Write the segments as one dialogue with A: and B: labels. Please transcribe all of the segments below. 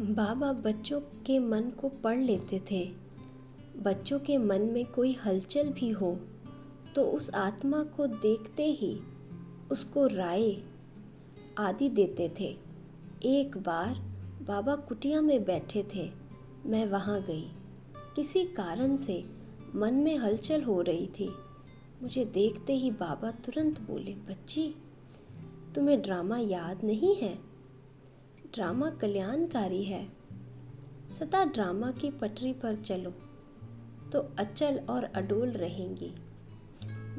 A: बाबा बच्चों के मन को पढ़ लेते थे। बच्चों के मन में कोई हलचल भी हो तो उस आत्मा को देखते ही उसको राय आदि देते थे। एक बार बाबा कुटिया में बैठे थे। मैं वहाँ गई। किसी कारण से मन में हलचल हो रही थी। मुझे देखते ही बाबा तुरंत बोले, बच्ची, तुम्हें ड्रामा याद नहीं है? ड्रामा कल्याणकारी है। सदा ड्रामा की पटरी पर चलो तो अचल और अडोल रहेंगी।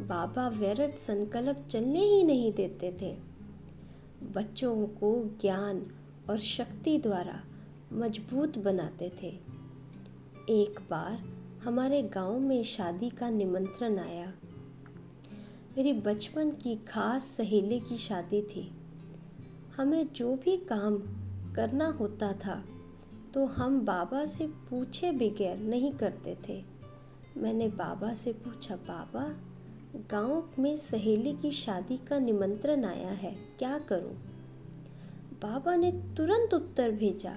A: बाबा व्यर्थ संकल्प चलने ही नहीं देते थे। बच्चों को ज्ञान और शक्ति द्वारा मजबूत बनाते थे। एक बार हमारे गांव में शादी का निमंत्रण आया। मेरी बचपन की खास सहेली की शादी थी। हमें जो भी काम करना होता था तो हम बाबा से पूछे बगैर नहीं करते थे। मैंने बाबा से पूछा, बाबा, गांव में सहेली की शादी का निमंत्रण आया है, क्या करूं? बाबा ने तुरंत उत्तर भेजा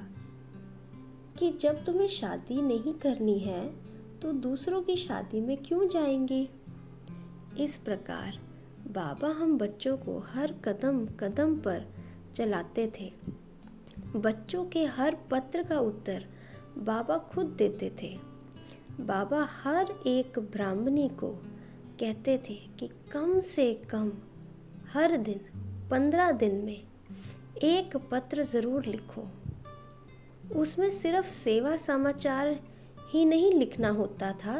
A: कि जब तुम्हें शादी नहीं करनी है तो दूसरों की शादी में क्यों जाएंगे? इस प्रकार बाबा हम बच्चों को हर कदम कदम पर चलाते थे। बच्चों के हर पत्र का उत्तर बाबा खुद देते थे। बाबा हर एक ब्राह्मणी को कहते थे कि कम से कम हर दिन 15 दिन में एक पत्र ज़रूर लिखो। उसमें सिर्फ सेवा समाचार ही नहीं लिखना होता था,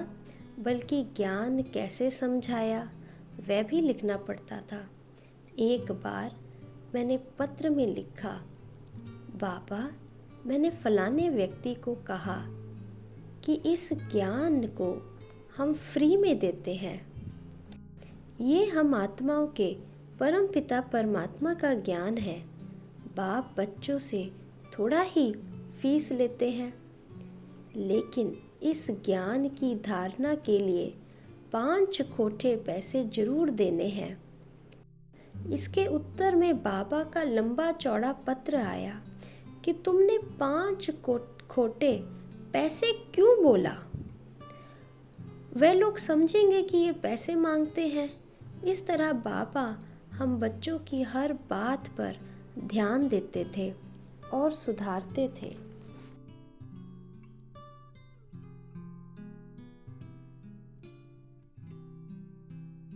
A: बल्कि ज्ञान कैसे समझाया वह भी लिखना पड़ता था। एक बार मैंने पत्र में लिखा, बाबा, मैंने फलाने व्यक्ति को कहा कि इस ज्ञान को हम फ्री में देते हैं। ये हम आत्माओं के परम पिता परमात्मा का ज्ञान है। बाप बच्चों से थोड़ा ही फीस लेते हैं, लेकिन इस ज्ञान की धारणा के लिए 5 खोटे पैसे जरूर देने हैं। इसके उत्तर में बाबा का लंबा चौड़ा पत्र आया कि तुमने 5 खोटे पैसे क्यों बोला? वे लोग समझेंगे कि ये पैसे मांगते हैं। इस तरह बाबा हम बच्चों की हर बात पर ध्यान देते थे और सुधारते थे।